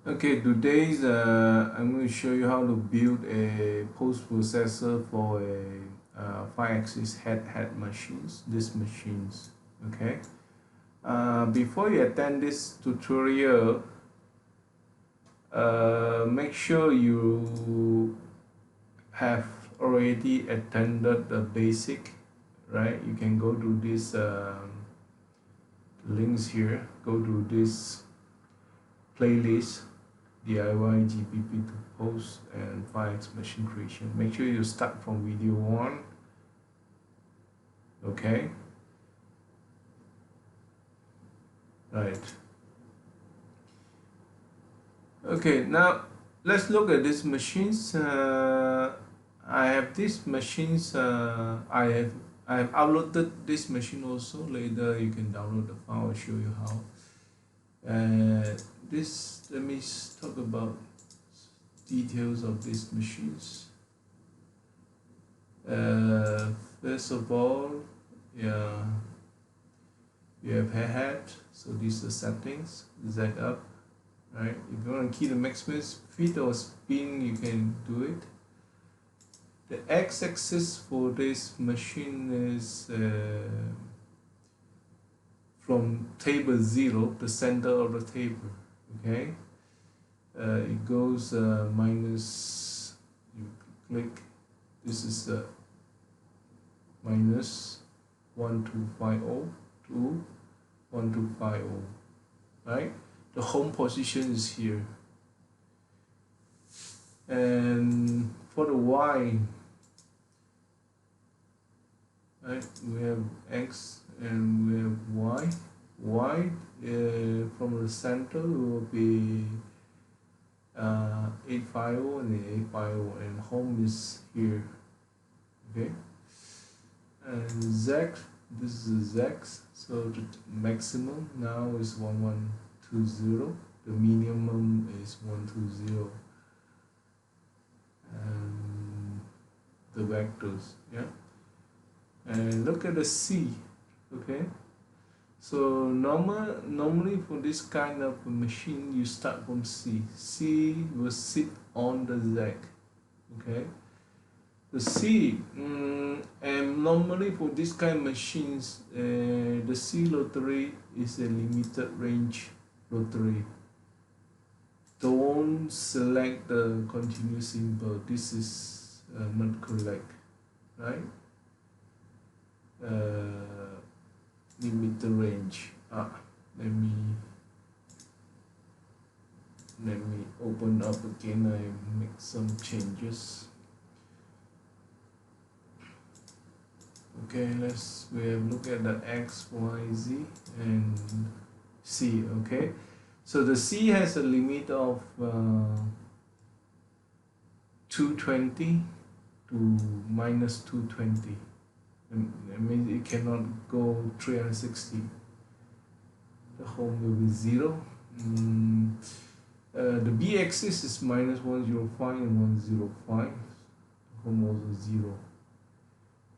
Okay, today's I'm going to show you how to build a post processor for a 5-axis head machines. These machines, okay. Before you attend this tutorial, make sure you have already attended the basic, right? You can go to this links here. Go to this playlist. DIY GPP2 post and 5x machine creation. Make sure you start from video 1. Okay, right. Okay, now let's look at these machines. I have these machines. I have uploaded this machine also. Later you can download the file. I'll show you how. This, let me talk about details of these machines. First of all, yeah, you have head, so these are settings. Z up, right? If you want to key the maximum speed or spin, you can do it. The x-axis for this machine is from table 0, the center of the table. Okay, it goes minus. You click. This is the minus 1250 to 1250, right? The home position is here, and for the y, right, we have x and we have y. Y from the center will be 850 and 850, and home is here. Okay, and z, this is z, so the maximum now is 1120, the minimum is 120, and the vectors, yeah. And look at the c. Okay, so normally for this kind of machine you start from c. C will sit on the z. Okay, the C, and normally for this kind of machines, the C lottery is a limited range lottery. Don't select the continuous symbol. This is not correct, right? Limited range. Let me open up again. I make some changes. Okay, we have look at the x, y, z and c. Okay, so the c has a limit of 220 to minus 220. That means it cannot go 360. The home will be 0. The b axis is minus 105 and 105. The home also 0.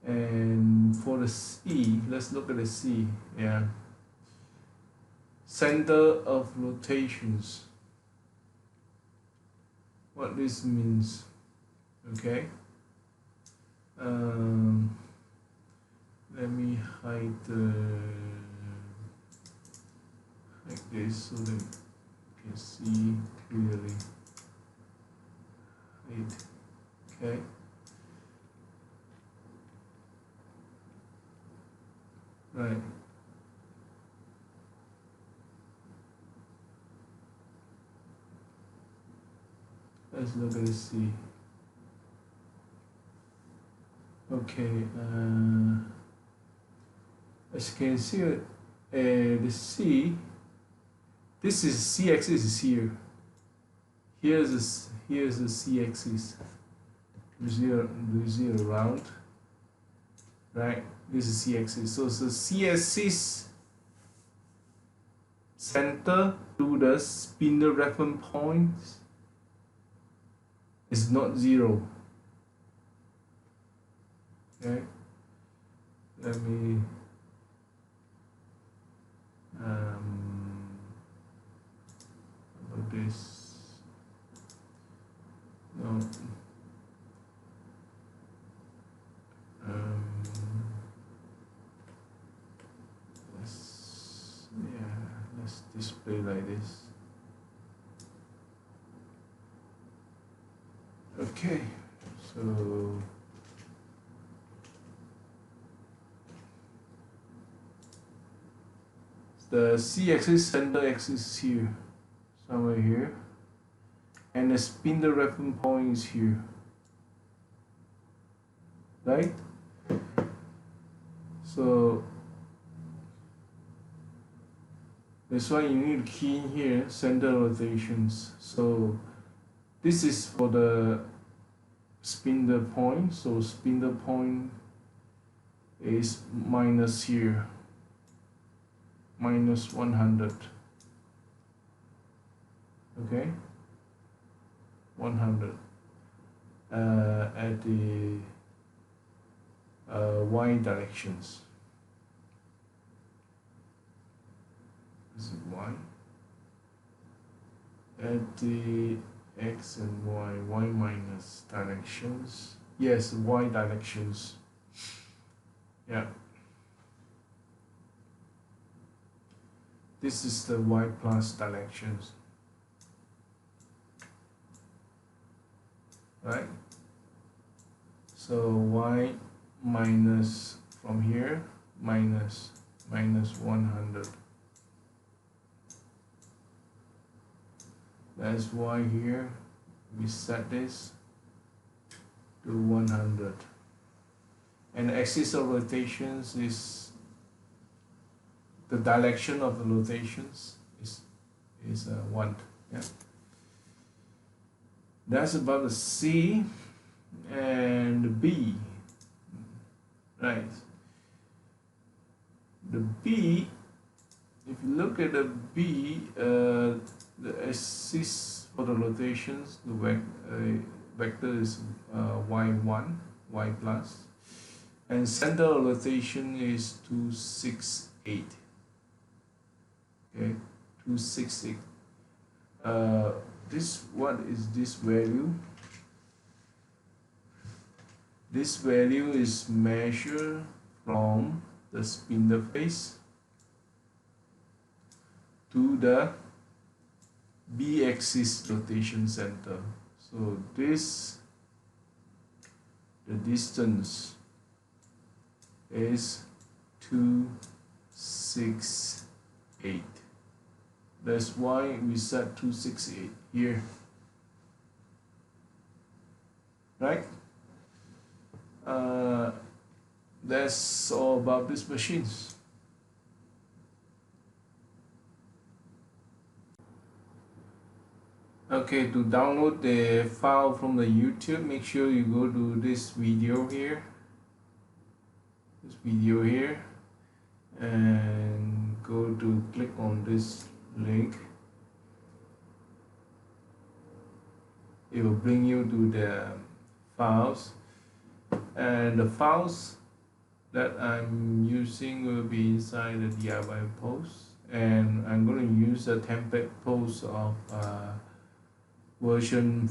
And for the C, let's look at the C. Yeah, center of rotations. What this means? Okay. Let me hide like this so that you can see clearly. Hide. Okay. Right. Let's look at the C. Okay. As you can see, the C. This is C axis is here. Here's the C axis. Do you see a round? Right. This is C axis. So C axis center to the spindle reference point is not 0. Okay. Let me about this. display like this. Okay, so the C-axis, center axis is here, somewhere here, and the spindle reference point is here, right? So that's why you need to key in here center rotations. So this is for the spindle point, so spindle point is minus here, minus 100. Okay, 100 at the y directions. This is y. At the x and y minus directions. Yes, y directions. Yeah. This is the y plus directions. Right? So y minus from here minus 100. That's why here we set this to 100, and the axis of rotations is the direction of the rotations is 1. Yeah, that's about the C and the B. Right, the B, if you look at the B, the axis for the rotations, the vector is y1, y plus, and center of rotation is 268. Okay, 268. What is this value? This value is measured from the spindle face to the B-axis rotation center. So the distance is 268. That's why we set 268 here. Right? That's all about these machines. Okay, to download the file from the YouTube, make sure you go to this video here, and go to click on this link. It will bring you to the files, and the files that I'm using will be inside the DIY post, and I'm going to use a template post of version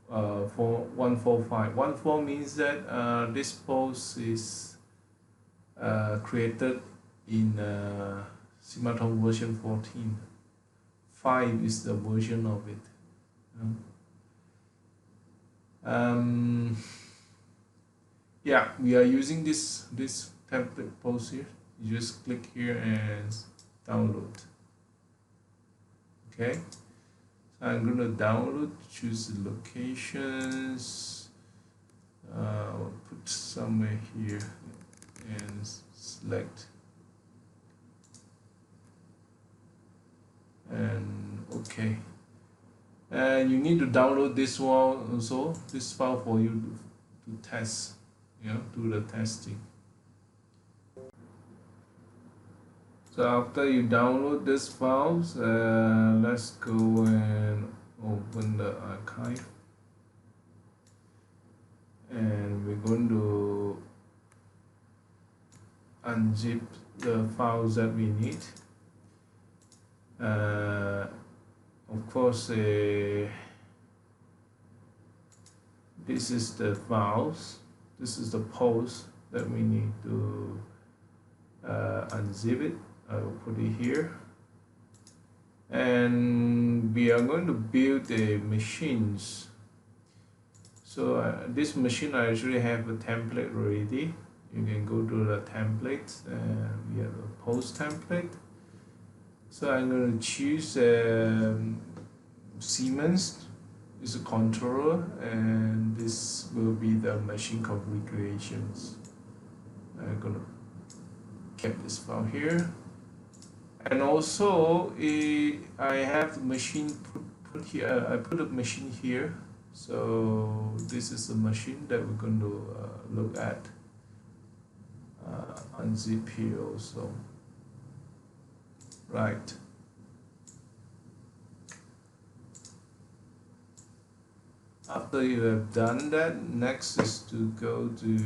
145. 14 means that this post is created in Cimatron version 14. 5 is the version of it. Yeah, we are using this template post here. You just click here and download. Okay, so I'm going to download, choose the locations, put somewhere here and select, and okay. And you need to download this one also, this file for you to test, do the testing. So after you download this files, let's go and open the archive, and we're going to unzip the files that we need. Of course, this is the files, this is the post that we need to unzip it. I will put it here, and we are going to build the machines. So this machine I actually have a template already. You can go to the templates and we have a post template. So I'm going to choose Siemens is a controller, and this will be the machine configurations. I'm going to keep this file here. And also I have the machine put here. I put a machine here. So this is the machine that we're going to look at. Unzip here also. Right. After you have done that, next is to go to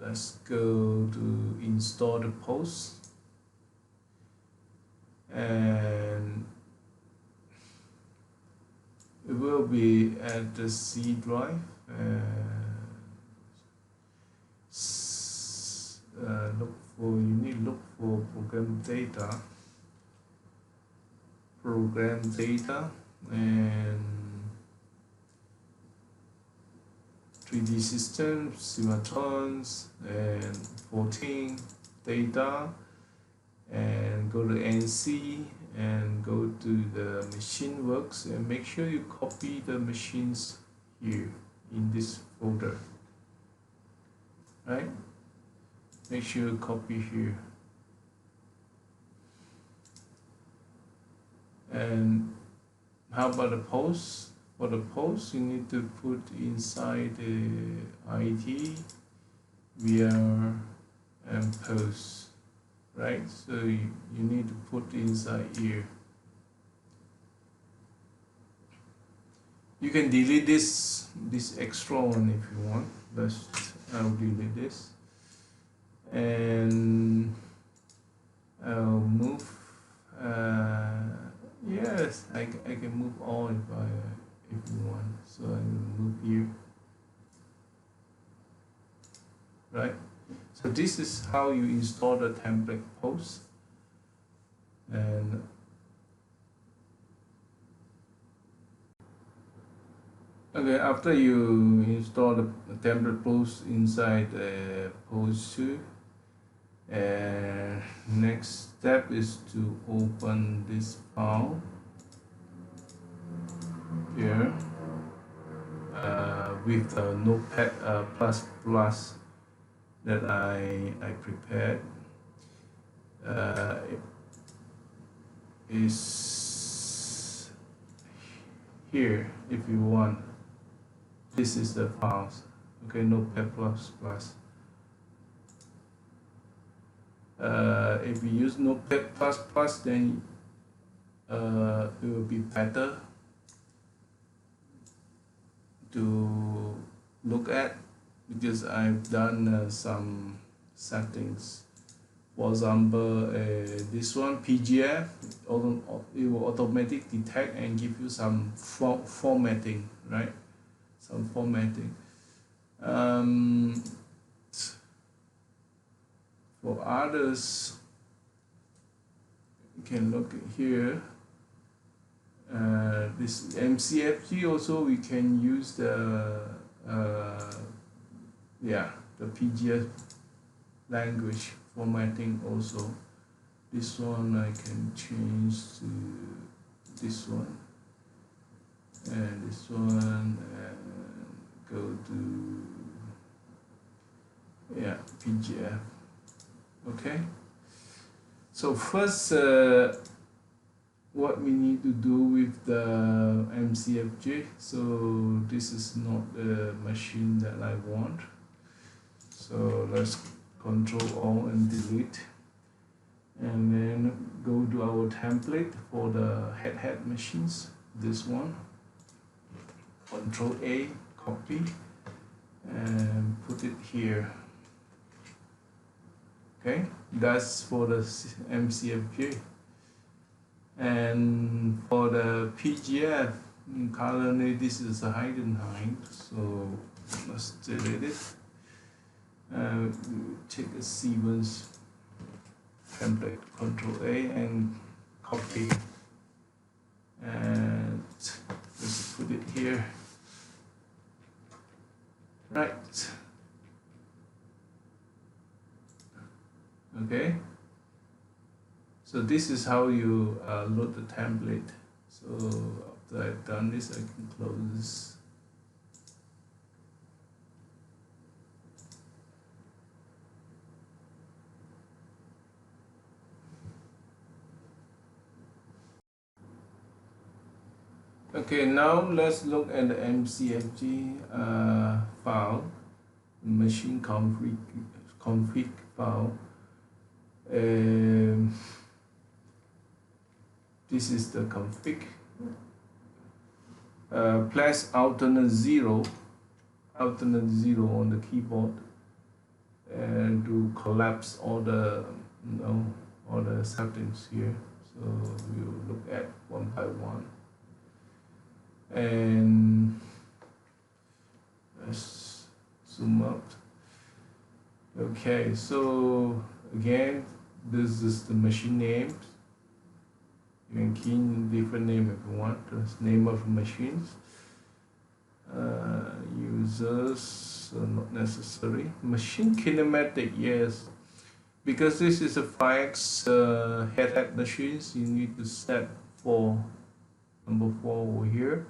let's go to install the post, and it will be at the C drive. You need to look for program data and 3D systems, Cimatrons, and 14 data, and go to NC and go to the machine works, and make sure you copy the machines here in this folder, right? Make sure you copy here. And how about the post? For the post, you need to put inside the ID, VR, and post, right? So you need to put inside here. You can delete this extra one if you want. I'll delete this, and I'll move. Yes, I can move all if you want. So I will move here, right? So this is how you install the template post. And okay, after you install the template post inside the post 2, next step is to open this file here with the Notepad plus that I prepared. Is here if you want. This is the files. Okay, Notepad plus. If you use Notepad then it will be better to look at, because I've done some settings. For example, this one PGF, it will automatically detect and give you some formatting, right? Some formatting. For others, you can look here. This MCFG also, we can use the PGF language formatting also. This one I can change to this one, and this one, and go to PGF. Okay, so first what we need to do with the MCFG. So this is not the machine that I want, so let's Control Alt and delete, and then go to our template for the head machines, this one. Control A, copy, and put it here. Okay, that's for the MCFG. And for the PGF, currently this is a Heidenheim, so let's delete it. Take a Siemens. template, Control A and copy, and just put it here. Right. Okay. So this is how you load the template. So after I've done this, I can close this. Okay, now let's look at the MCFG file, machine config file. This is the config. Press alternate zero on the keyboard, and to collapse all the all the settings here. So we'll look at one by one. And let's zoom out. Okay, so again, this is the machine name. You can key in different name if you want. This name of machines. Users, not necessary. Machine kinematic, yes. Because this is a 5X head machines, you need to set for number 4 over here.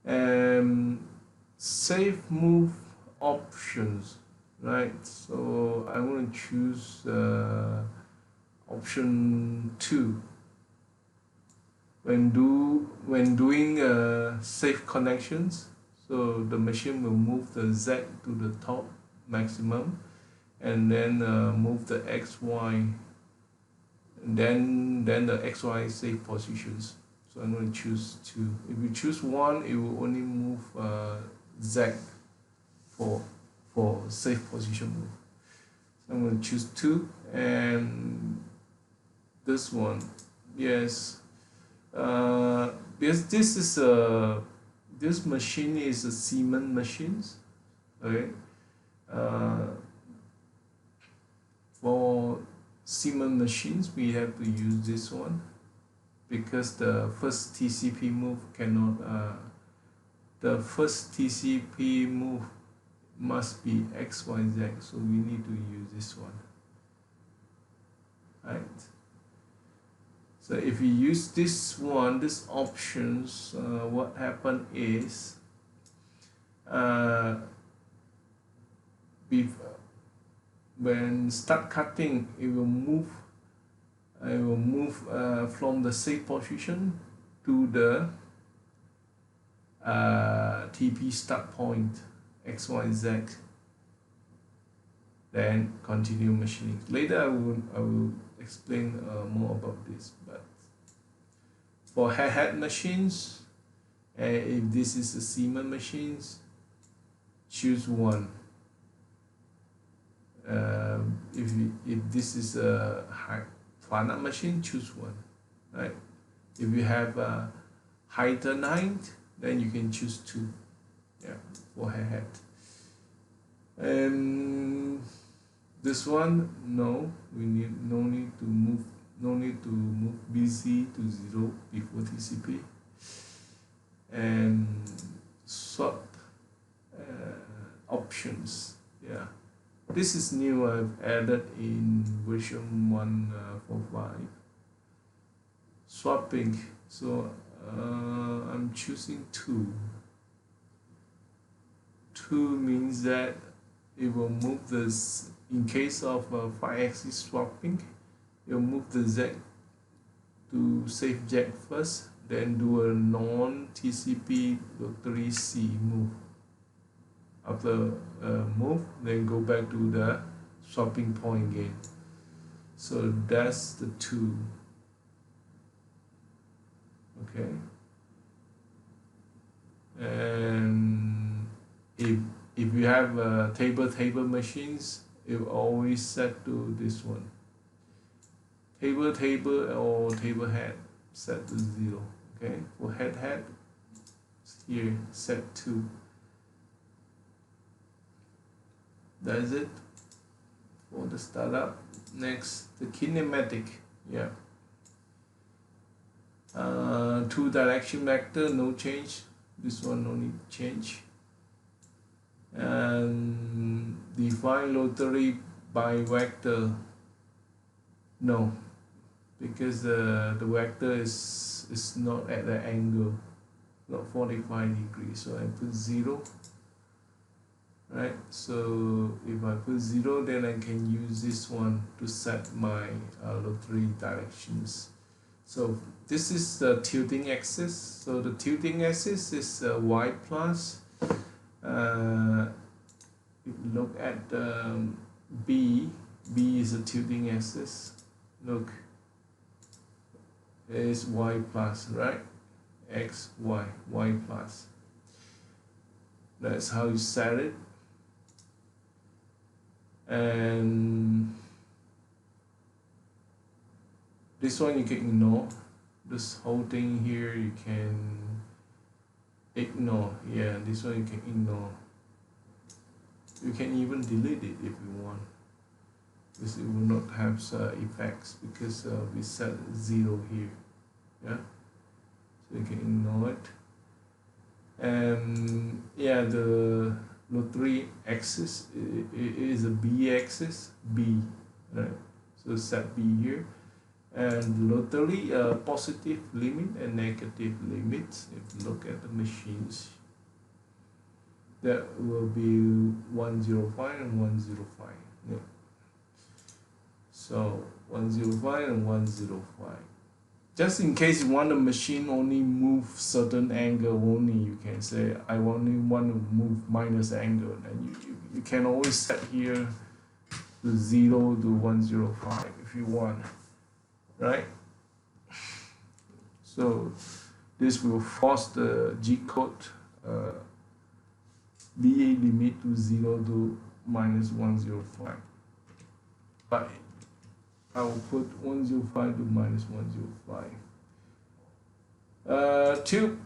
And save move options, right? So I'm going to choose option 2. When doing safe connections, so the machine will move the Z to the top maximum, and then move the XY, and then the XY safe positions. So I'm going to choose 2. If you choose 1, it will only move Z for safe position move. So I'm going to choose 2, and this one, yes. Because this is this machine is a Siemens machines, okay. For Siemens machines, we have to use this one, because the first TCP move cannot, the first TCP move must be XYZ, so we need to use this one, right? So if you use this one, this options, what happen is, when start cutting, it will move from the safe position to the TP start point XYZ, then continue machining. Later I will explain more about this, but for head machines, if this is a Siemens machines, choose 1. If this is a Fana machine, choose 1, right? If you have a Hyder 9, then you can choose 2, yeah, for head. And this one, no, we need no need to move BC to 0 before TCP. And swap options, yeah. This is new, I've added in version 1.45. Swapping, so I'm choosing 2. 2 means that it will move this, in case of 5-axis swapping, it will move the Z to safe jack first, then do a non-TCP rotary C move. After move, then go back to the swapping point again. So that's the 2. Okay. And if you have table machines, it will always set to this one. Table or table head set to 0. Okay. For head here set 2. That's it for the startup. Next, the kinematic. Yeah. Two direction vector, no change. This one no need change. And define rotary by vector. No, because the vector is not at the angle, not 45 degrees. So I put 0. Right, so if I put 0, then I can use this one to set my rotary directions. So this is the tilting axis. So the tilting axis is y plus. If you look at B is a tilting axis. Look, it is y plus, right? X, y, y plus. That's how you set it. And this one you can ignore. This whole thing here you can ignore. Yeah, this one you can ignore. You can even delete it if you want, because it will not have effects, because we set 0 here. Yeah, so you can ignore it. And yeah, the rotary axis is a B axis, B, right? So set B here, and rotary positive limit and negative limits. If you look at the machines, that will be 105 and 105. Yeah. So 105 and 105. Just in case you want the machine only move certain angle only, you can say I only want to move minus angle, and you can always set here to 0 to 105 if you want, right? So this will force the G code BA limit to 0 to minus 105. But I will put 105 to minus 105. Tube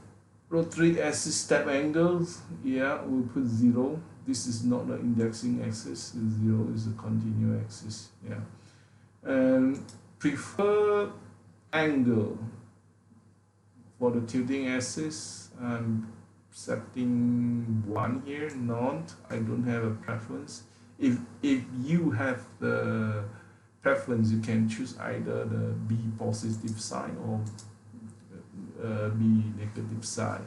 rotary axis step angles, yeah, we'll put 0. This is not the indexing axis, 0 is the continuous axis, yeah. And preferred angle for the tilting axis, I'm setting 1 here, not, I don't have a preference. If you have the preference, you can choose either the B positive side or B negative side.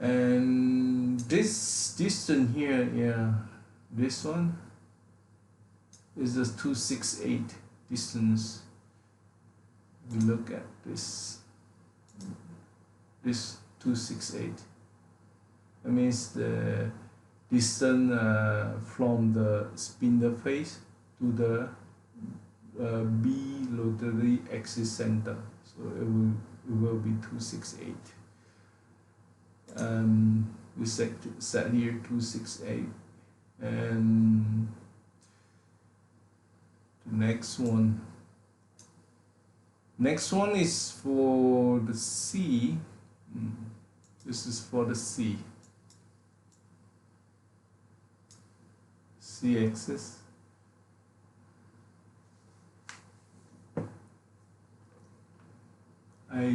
And this distance here, yeah, this one is the 268 distance. We look at this 268. That means the distance from the spindle face to the B rotary axis center. So it will be 268. We set here 268, and the next one is for the C. This is for the C axis. I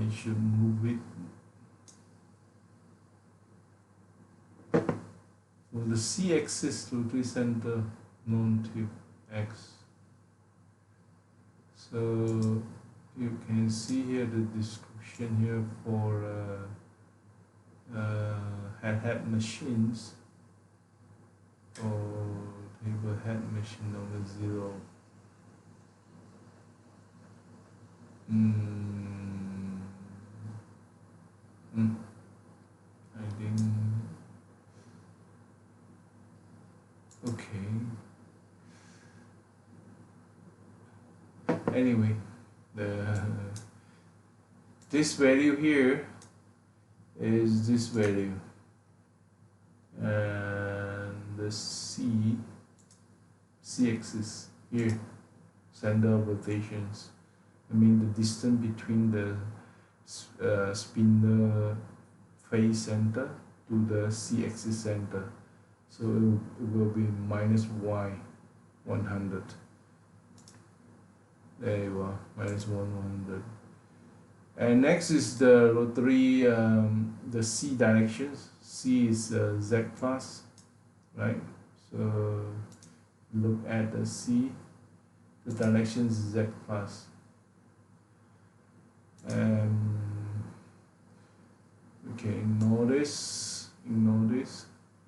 should move it. For the C axis, rotary center known to X. So you can see here the description here for head machines, or table head machine number 0. I think, okay. Anyway, this value here is this value, and the C axis here, center of rotations. I mean the distance between the spindle face center to the C axis center. So it will be minus y 100. There you are, minus 100. And next is the rotary, the C directions. C is Z plus, right? So look at the C, the direction is Z plus. Okay, ignore this,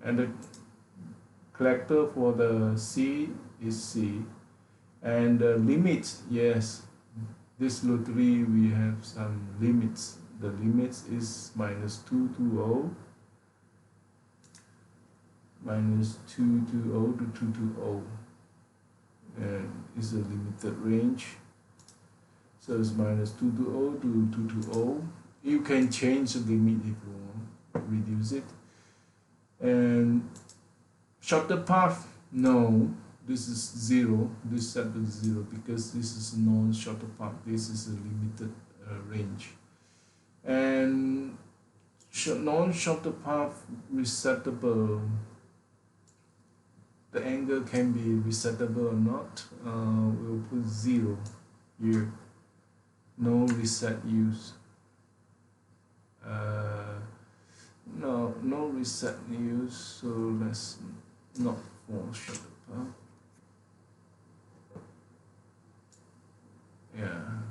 and the collector for the C is C, and the limit, yes, this lottery we have some limits. The limits is minus 220, minus 220 to 220, and it's a limited range. So it's minus 220 to 220. You can change the limit if you want, reduce it. And shorter path, no, this is 0, this set to 0 because this is non-shorter path, this is a limited range. And non-shorter path resettable, the angle can be resettable or not. We'll put 0 here, no reset use. No reset use, so let's not for shorter path. Yeah.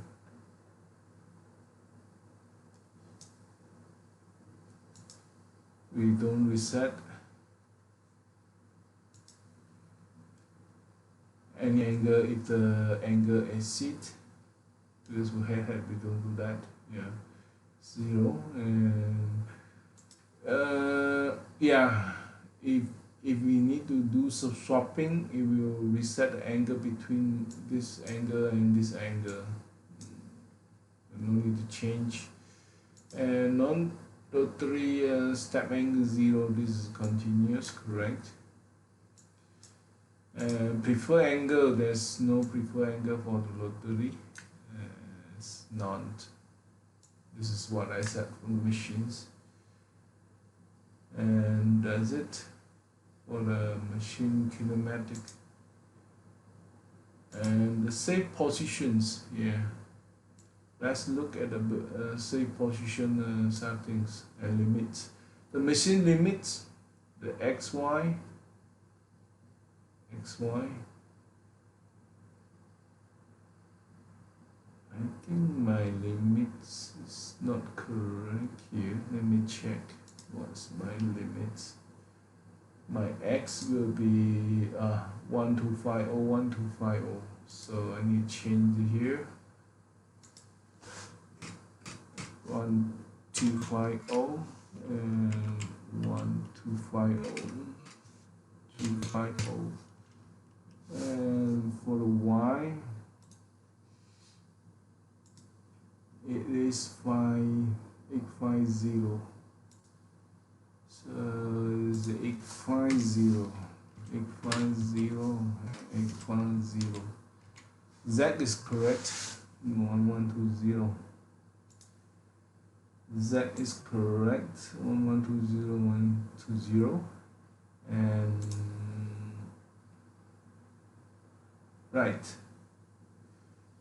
We don't reset any angle if the angle exceeds, because we don't do that. Yeah, 0. And yeah, if we need to do some swapping, it will reset the angle between this angle and this angle. No need to change. And non-rotary step angle 0, this is continuous, correct. Prefer angle, there's no prefer angle for the rotary. It's none. This is what I said from the machines. And that's it for the machine kinematic. And the safe positions here. Let's look at the safe position settings and limits. The machine limits, the XY. I think my limits is not correct here. Let me check what's my limits. My X will be 1250, 1250. So I need to change it here. 1250 and 1250, 250. And for the Y, it is 5850. So it's 850, 850. Z is correct, 1120. Z is correct, 1120, and right.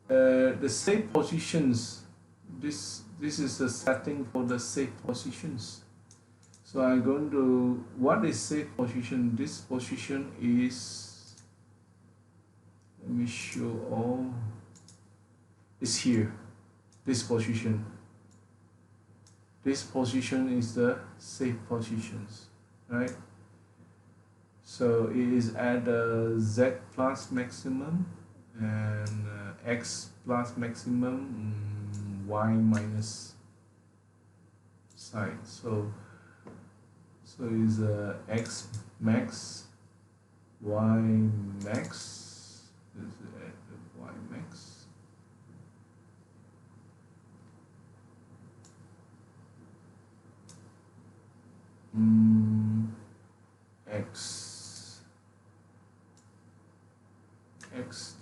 The safe positions. This is the setting for the safe positions. So I'm going to, what is safe position? This position is, let me show all, is here, this position. This position is the safe positions, right? So it is at Z plus maximum and X plus maximum, Y minus side. So is X max, Y max. This is at the Y max. X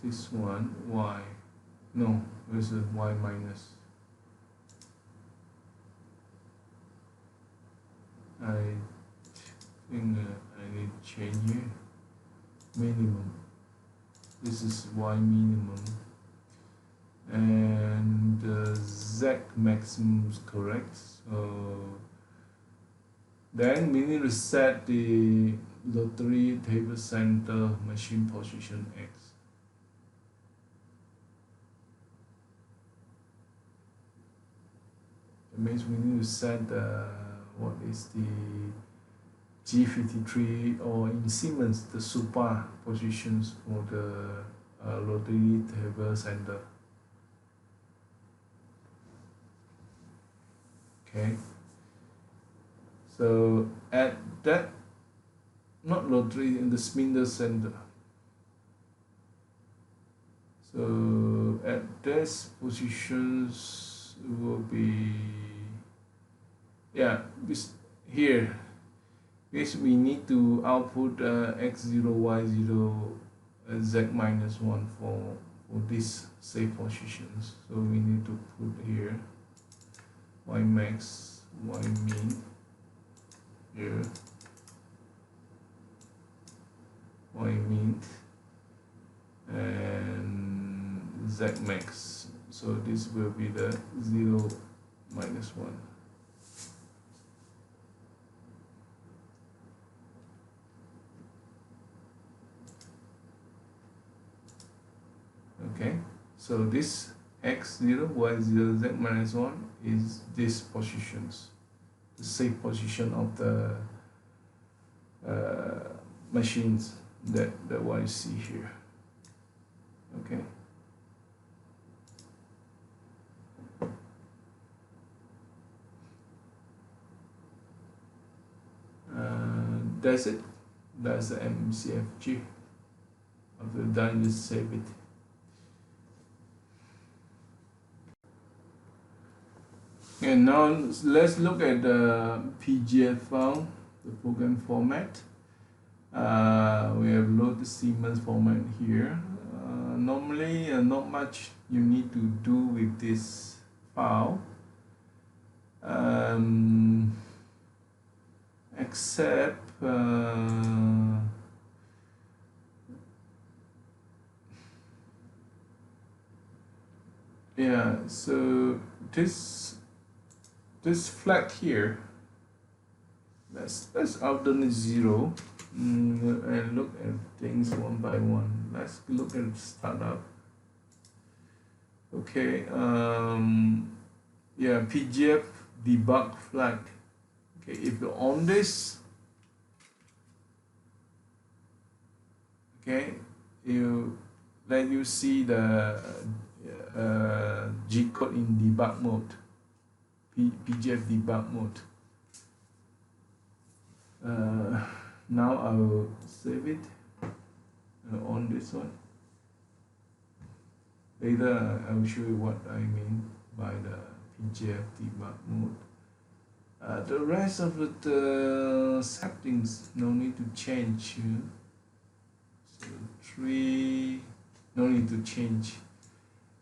this one, Y, no, this is Y minus. I think I need to change here. Minimum. This is Y minimum. And Z maximum is correct. So then we need to set the lottery table center machine position X. It means we need to set what is the G53 or in Siemens the super positions for the lottery table center. Okay. So at that, not lottery, in the spindle center. So at this positions will be, yeah, this here. Yes, we need to output x0, y0, z-1 for these safe positions. So we need to put here y max, y min here, y min, and z max. So this will be the 0, -1. Okay, so this x0, y0, z-1 is these positions, the safe position of the machines that what you see here. Okay. That's it. That's the MCFG. After done, just save it. And now let's look at the PGF file, the program format. We have loaded the Siemens format here. Normally, not much you need to do with this file, except yeah. So this flag here, let's alternate 0 and look at things one by one. Let's look at startup. Okay, yeah, PGF debug flag. Okay, if you're on this, okay, let you see the G code in debug mode. PGF debug mode. Now I will save it on this one. Later I will show you what I mean by the PGF debug mode. The rest of the settings no need to change. So 3 no need to change,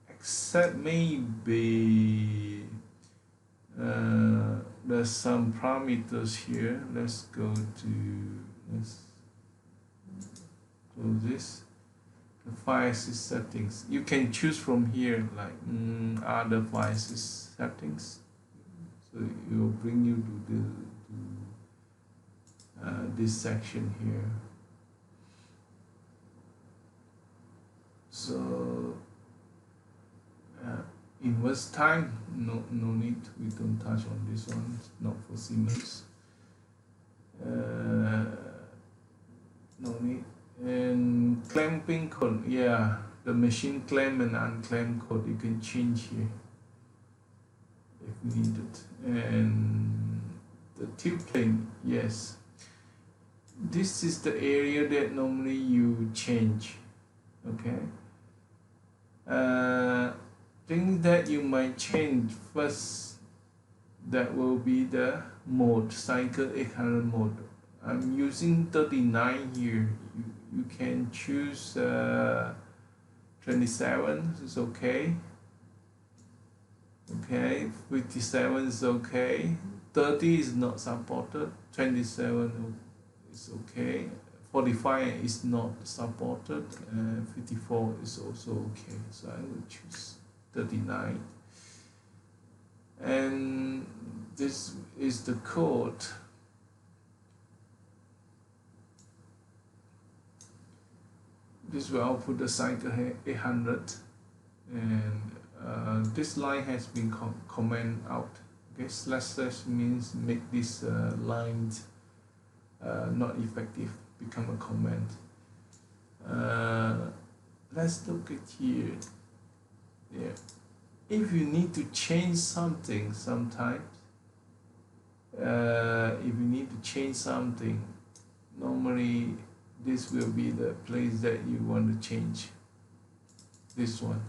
except maybe there's some parameters here. Let's go to, let's close this. The file sys settings. You can choose from here, like other file sys settings. So it will bring you to this section here. So inverse time, no need, we don't touch on this one, it's not for Siemens. No need. And clamping code, yeah, the machine clamp and unclamp code you can change here if needed. And the tilt plane, yes, this is the area that normally you change. Okay. Things that you might change first, that will be the mode, cycle 800 mode. I'm using 39 here. You can choose 27 is okay. Okay, 57 is okay. 30 is not supported. 27 is okay. 45 is not supported, and 54 is also okay, so I will choose 39. And this is the code. This will output the cycle 800, and this line has been comment out. Okay, slash means make this line not effective, become a comment. Let's look at here. Yeah, if you need to change something sometimes, normally this will be the place that you want to change. This one.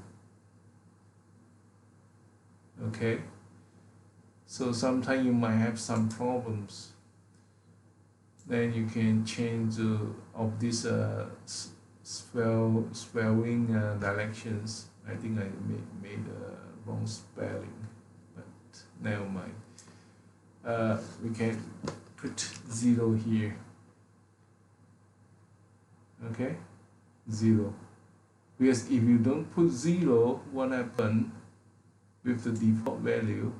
Okay, so sometimes you might have some problems, then you can change of this spelling directions. I think I made a wrong spelling, but never mind. We can put 0 here. Okay, 0, because if you don't put 0, what happens with the default value?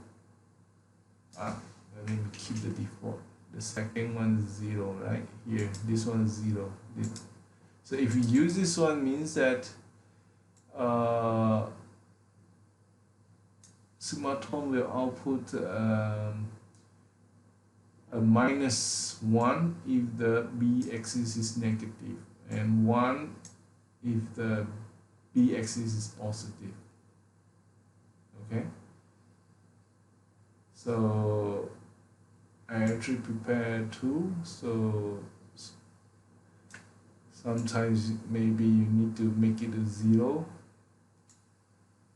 Let me keep the default. The second one is 0, right here. This one is 0. So if you use this one, means that Cimatron will output a -1 if the b-axis is negative, and 1 if the b-axis is positive. Okay, so I actually prepare 2, so sometimes maybe you need to make it a 0,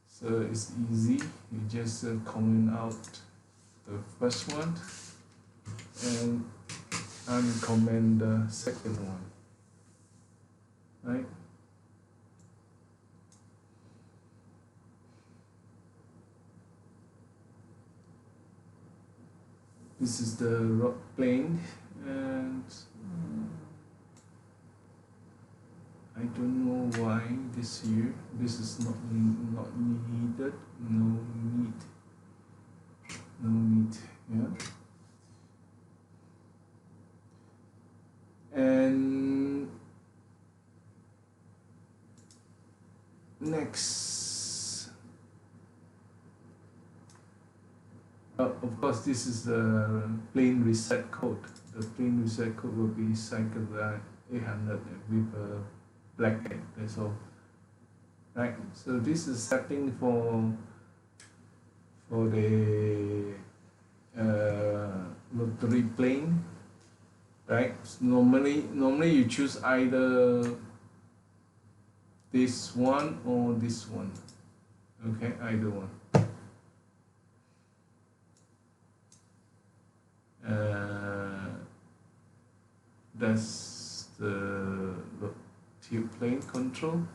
so it's easy. You just comment out the first one and uncomment the second one, right? This is the rock plane, and I don't know why this here. This is not needed. No need. Yeah. And next, of course, this is the plane reset code. The plane reset code will be cycle 800 with a black head. That's all. Right. So this is setting for the rotary plane. Right. So normally you choose either this one or this one. Okay, either one. That's the tube plane control.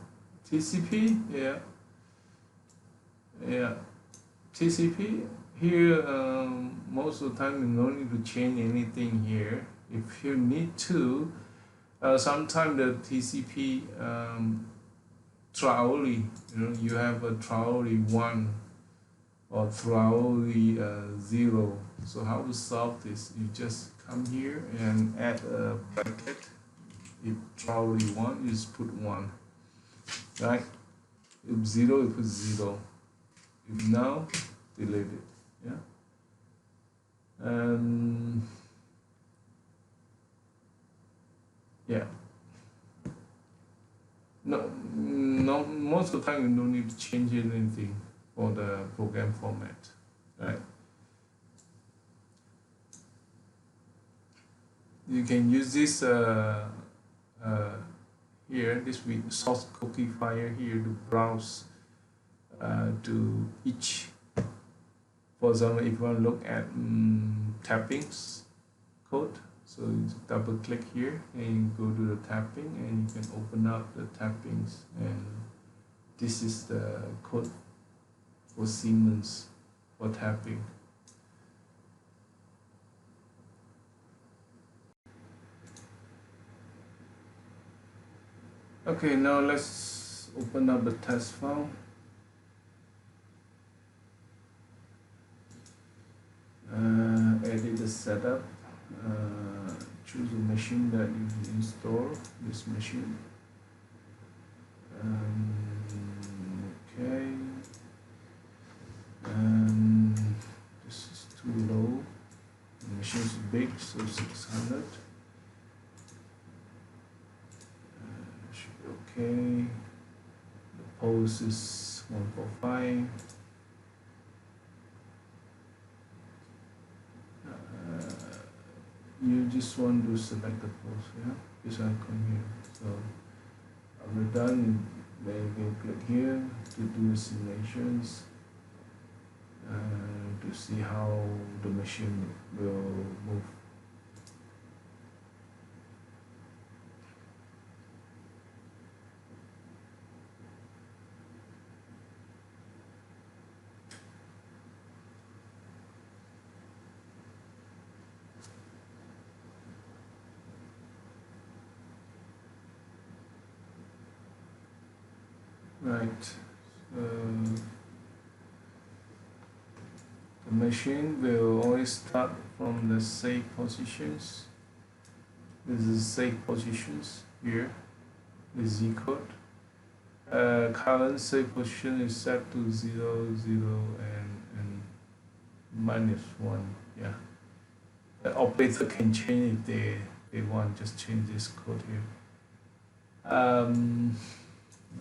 TCP, yeah. TCP here. Most of the time you don't need to change anything here. If you need to, sometimes the TCP Traoli, you have a Traoli 1 or Traoli 0. So how to solve this? You just come here and add a bracket. If Traoli 1, you just put 1, right? If 0, you put 0. If no, delete it. Yeah. Yeah. No, most of the time you don't need to change anything for the program format, right? You can use this here, this with source cookie file here to browse to each. For example, if you want to look at tappings code, so you double click here and you go to the tapping and you can open up the tappings, and this is the code for Siemens for tapping. Okay, now let's open up the test file. Edit the setup. Choose a machine that you install. This machine. Okay. This is too low. The machine is big, so 600. Should be okay. The pose is 145. You just want to select the pose, yeah? This icon here. So after done, then you can click here to do the simulations to see how the machine will move. Right. The machine will always start from the safe positions. This is safe positions here. The Z code. Current safe position is set to 0, 0, and -1. Yeah. The operator can change if they want. Just change this code here.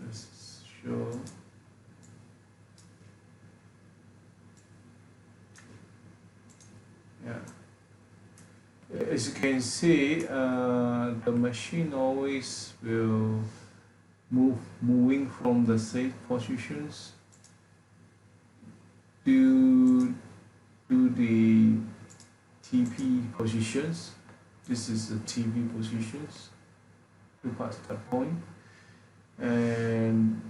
Let's show. Yeah. As you can see, the machine always will moving from the safe positions to the TP positions. This is the TP positions to pass that point, and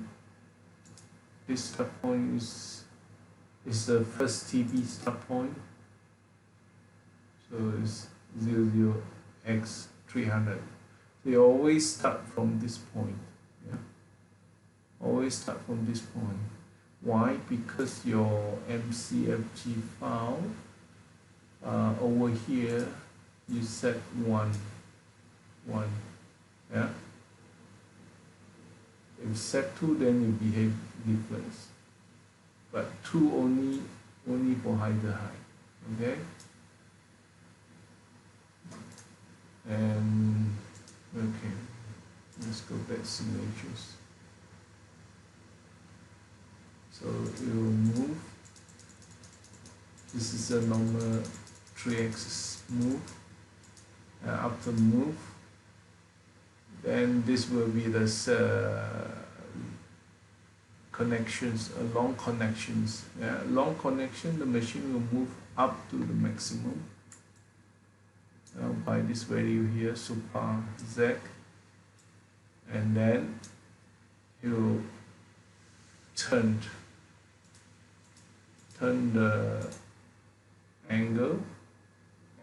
this start point is the first TP start point. So it's 00x300. They always start from this point. Yeah, always start from this point. Why? Because your MCFG file over here you set 1. Yeah. If you set 2, then you behave different. But 2 only for higher high. Okay. And okay, let's go back simulations. So it will move. This is a normal 3-axis move. After move, then this will be the connections, long connections. Yeah, long connection, the machine will move up to the maximum. By this value here, super Z, and then it will turn the angle,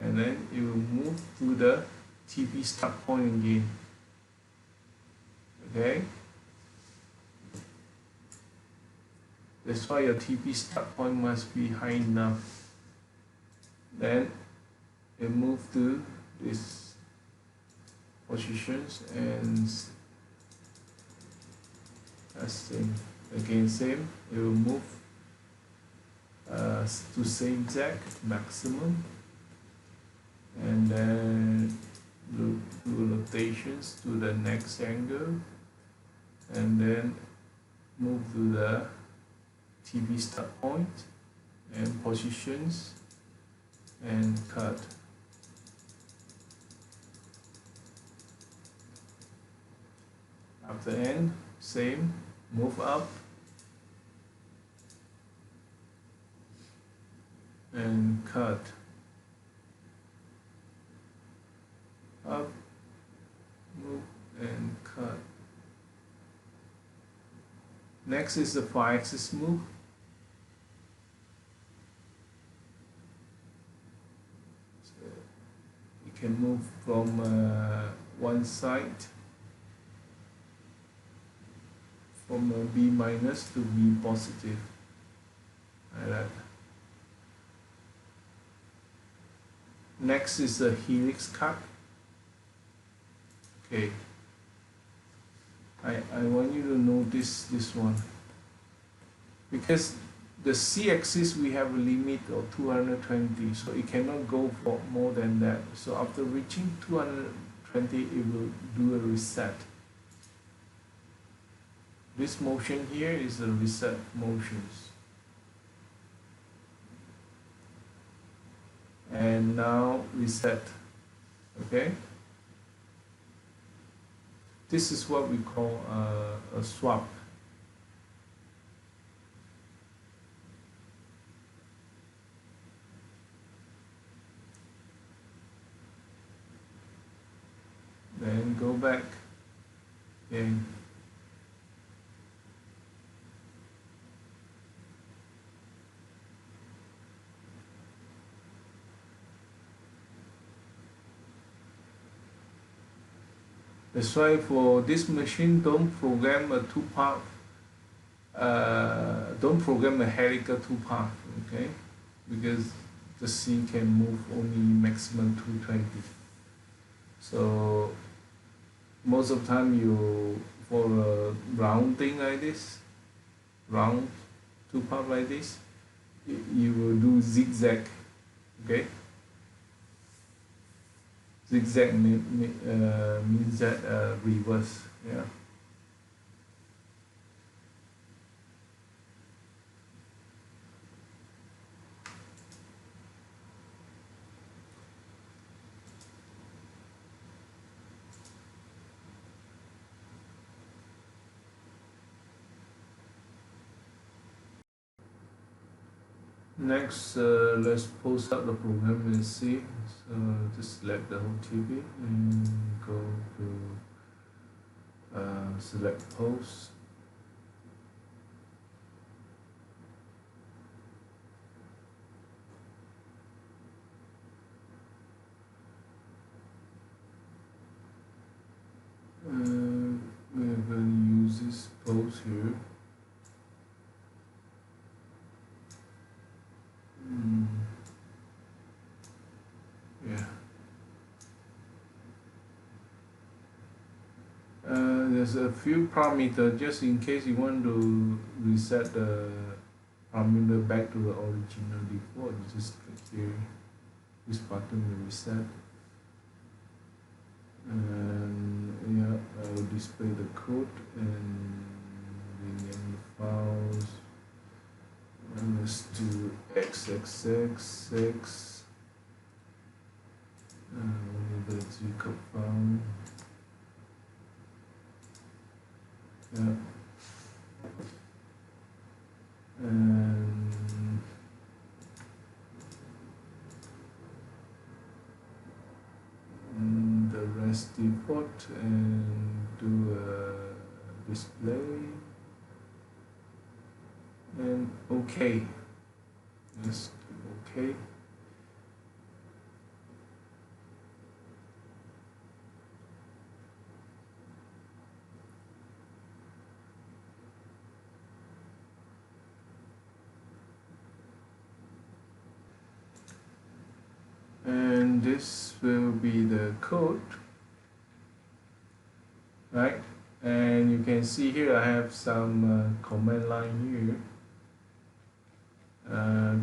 and then it will move to the TP start point again. Okay, that's why your TP start point must be high enough. Then it move to this positions, and same again, same. It will move to same Z maximum, and then do rotations to the next angle, and then move to the TP start point and positions and cut. After end, same, move up and cut. Up, move and cut. Next is the 5-axis move. So you can move from one side from a B minus to B positive, like that. Next is a helix cut. Okay, I want you to notice this one, because the C-axis we have a limit of 220, so it cannot go for more than that. So after reaching 220, it will do a reset. This motion here is the reset motions. And now reset. Okay, this is what we call a swap. Then go back and that's why for this machine, don't program a two-path, don't program a helical two-path, okay? Because the C can move only maximum 220. So most of the time for a round thing like this, round two-path like this, you will do zigzag, okay? Zigzag means that reverse, yeah. Next, let's post up the program and see. So just select the whole TV and go to select post. We're going to use this post here. Yeah. There's a few parameters just in case you want to reset the parameter back to the original default. You just click here. This button will reset. And yeah, I will display the code and rename the files. And let's do xxx6. The G-code file. Yeah. And the rest default and do a display and OK. Let's do OK. And this will be the code, right? And you can see here I have some command line here.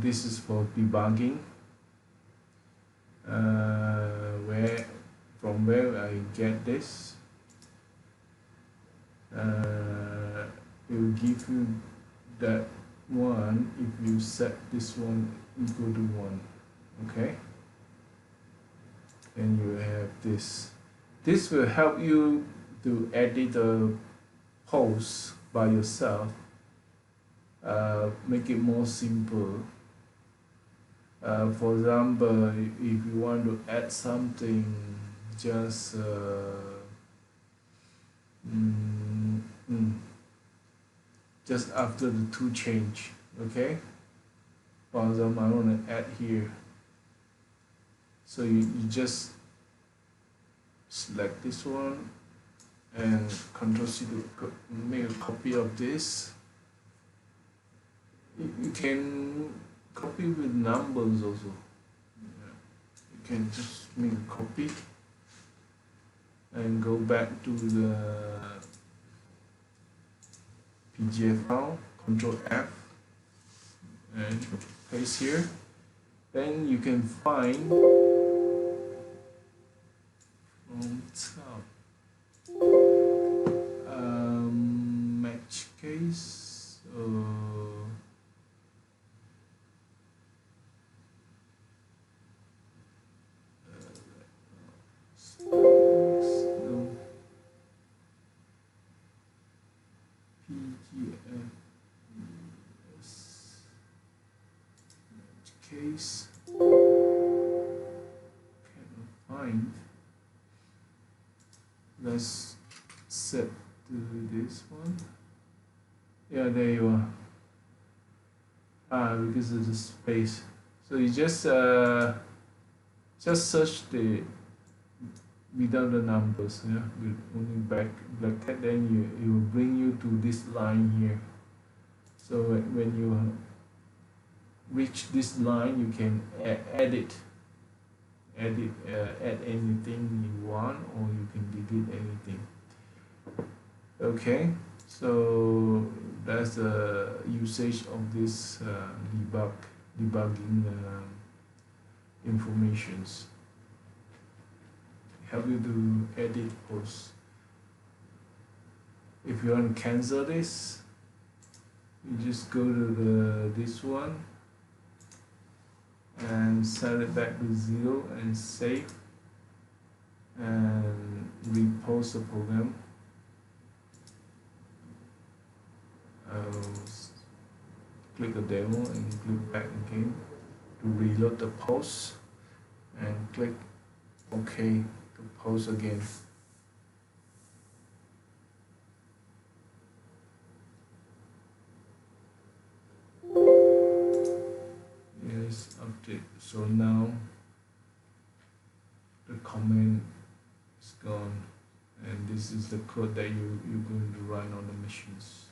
This is for debugging, from where I get this. It will give you that one if you set this one equal to 1, okay? And you have this. This will help you to edit the post by yourself, make it more simple. For example, if you want to add something, just just after the two change, okay? For example, I want to add here. So you just select this one and Control C to make a copy of this. You can copy with numbers also. You can just make a copy and go back to the PGF file, Control F, and paste here. Then you can find from top match case. No, PGF match case. Cannot find. Let's set to this one. Yeah, there you are. Because of the space. So you just search the without the numbers, yeah, with only bracket. Then it will bring you to this line here. So when you reach this line, you can add anything you want, or you can delete anything. Okay, so that's the usage of this debugging informations. Help you to edit posts. If you want to cancel this, you just go to this one and set it back to 0 and save and repost the program. Click the demo and click back again to reload the post and click OK to post again. Yes, update. So now the comment is gone, and this is the code that you're going to run on the machines.